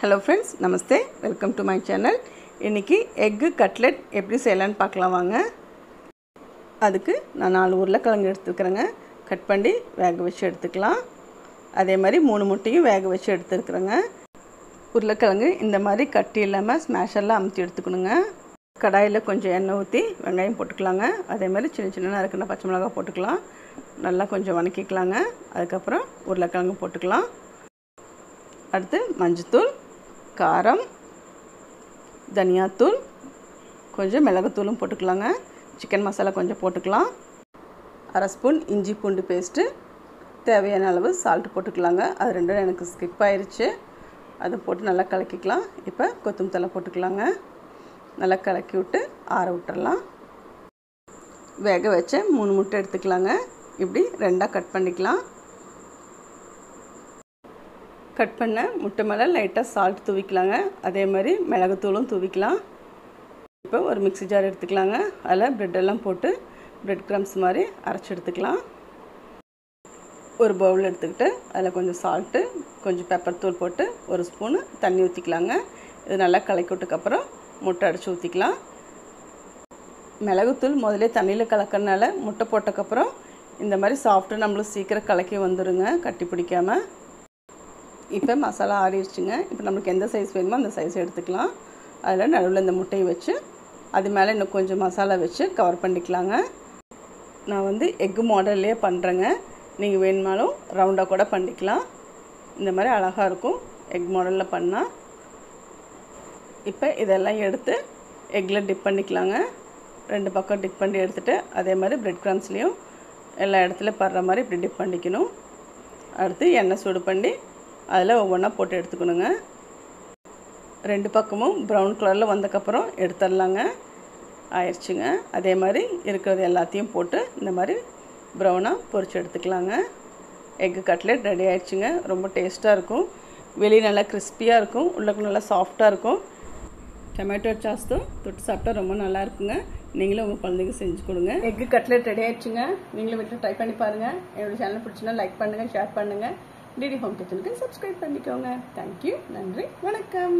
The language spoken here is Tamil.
हेलो फ्रेंड्स नमस्ते वेलकम टू माय चैनल इनकी एग कटलेट எப்படி செய்யலாம்னு பார்க்கலாம் வாங்க அதுக்கு நான் 4 உருளைக்கிழங்கு எடுத்துக்கறேங்க கட் பண்ணி வேக வச்சு எடுத்துக்கலாம் அதே மாதிரி 3 முட்டையும் வேக வச்சு எடுத்துக்கறேங்க உருளைக்கிழங்கு இந்த மாதிரி கட்டி இல்லாம ஸ்மாஷர்ல அமுத்தி எடுத்துக்கணுங்க கடாயில கொஞ்சம் எண்ணெய் ஊத்தி வெங்காயம் போட்டுக்கலாங்க அதே மாதிரி சின்ன சின்னதா நறுக்குன பச்சை மிளகாய் போட்டுக்கலாம் நல்லா கொஞ்சம் வதக்கிக்கலாங்க அதுக்கு அப்புறம் உருளைக்கிழங்கு போட்டுக்கலாம் அடுத்து மஞ்சள் காரம் धनिया तूल கொஞ்சம் மிளகு தூளும் போட்டுக்கலாங்க chicken மசாலா கொஞ்சம் போட்டுக்கலாம் 1/2 ஸ்பூன் இஞ்சி பூண்டு பேஸ்ட் தேவையான அளவு salt போட்டுக்கலாங்க அது ரெண்டும் எனக்கு ஸ்கிப் ஆயிருச்சு அதை போட்டு நல்லா கலக்கிக்கலாம் இப்போ கொத்தமல்லி தழை போட்டுக்கலாங்க நல்லா கலக்கி விட்டு ஆற விட்டுறலாம் வேக வச்ச 3 முட்டை எடுத்துக்கலாங்க இப்படி ரெண்டா கட் பண்ணிக்கலாம் कट பண்ண முட்டை மேல லைட்டா salt தூவிக்கலாங்க அதே மாதிரி மிளகு தூளும் தூவிக்கலாம் இப்போ ஒரு மிக்ஸி ஜார் எடுத்துக்கலாங்க அதுல பிரெட் எல்லாம் போட்டு பிரெட் கிரம்ஸ் மாதிரி அரைச்சு எடுத்துக்கலாம் ஒரு பவுல் எடுத்துக்கிட்டு அதுல கொஞ்சம் salt கொஞ்சம் பெப்பர் தூள் போட்டு ஒரு ஸ்பூன் தண்ணி ஊத்திக்கலாங்க இது நல்லா கலக்கி விட்டதுக்கு அப்புறம் முட்டை அடிச்சு ஊத்திக்கலாம் மிளகு தூள் முதல்ல தண்ணில கலக்கறனால முட்டை போட்டதுக்கு அப்புறம் இந்த மாதிரி சாஃப்ட்டா நம்மளுக்கு சீக்கிரம் கலக்கி வந்துருங்க கட்டி பிடிக்காம இப்போ மசாலா ஆறிடுச்சுங்க இப்போ நமக்கு எந்த சைஸ் வேணுமோ அந்த சைஸ் எடுத்துக்கலாம் அதுல நடுவுல இந்த முட்டையை வச்சு அது மேல இன்னும் கொஞ்சம் மசாலா வச்சு கவர் பண்ணிக்கலாங்க நான் வந்து எக் மாடல்லே பண்றேங்க நீங்க வேணுமாலும் ரவுண்டா கூட பண்ணிக்கலாம் இந்த மாதிரி அழகா இருக்கும் எக் மாடல்ல பண்ணா இப்போ இதெல்லாம் எடுத்து எக்ல டிப் பண்ணிக்கலாங்க ரெண்டு பக்கம் டிப் பண்ணி எடுத்துட்டு அதே மாதிரி பிரெட் கிரம்ஸ்லயும் எல்லா இடத்துல பர்ற மாதிரி இப்படி டிப் பண்ணிக்கணும் அடுத்து எண்ணெய் சூடு பண்ணி அதில் ஒவ்வொன்றா போட்டு எடுத்துக்கணுங்க ரெண்டு பக்கமும் ப்ரௌன் கலரில் வந்ததுக்கு அப்புறம் எடுத்துடலாங்க ஆயிடுச்சுங்க அதே மாதிரி இருக்கிறது எல்லாத்தையும் போட்டு இந்த மாதிரி ப்ரௌனாக பொரிச்சு எடுத்துக்கலாங்க எக் கட்லெட் ரெடி ஆயிடுச்சுங்க ரொம்ப டேஸ்ட்டாக இருக்கும் வெளியே நல்லா கிறிஸ்பியாக இருக்கும் உள்ளக்கு நல்லா சாஃப்டாக இருக்கும் டொமேட்டோ சாஸும் தொட்டு சாப்பிட்டா ரொம்ப நல்லா இருக்குங்க நீங்களும் உங்கள் குழந்தைக்கு செஞ்சு கொடுங்க எக் கட்லெட் ரெடி ஆயிடுச்சுங்க நீங்களும் வீட்டில் ட்ரை பண்ணி பாருங்கள் என்னோட சேனல் பிடிச்சினா லைக் பண்ணுங்கள் ஷேர் பண்ணுங்கள் டிடி ஹோம் கிச்சனுக்கு சப்ஸ்கிரைப் பண்ணிக்கோங்க தேங்க்யூ நன்றி வணக்கம்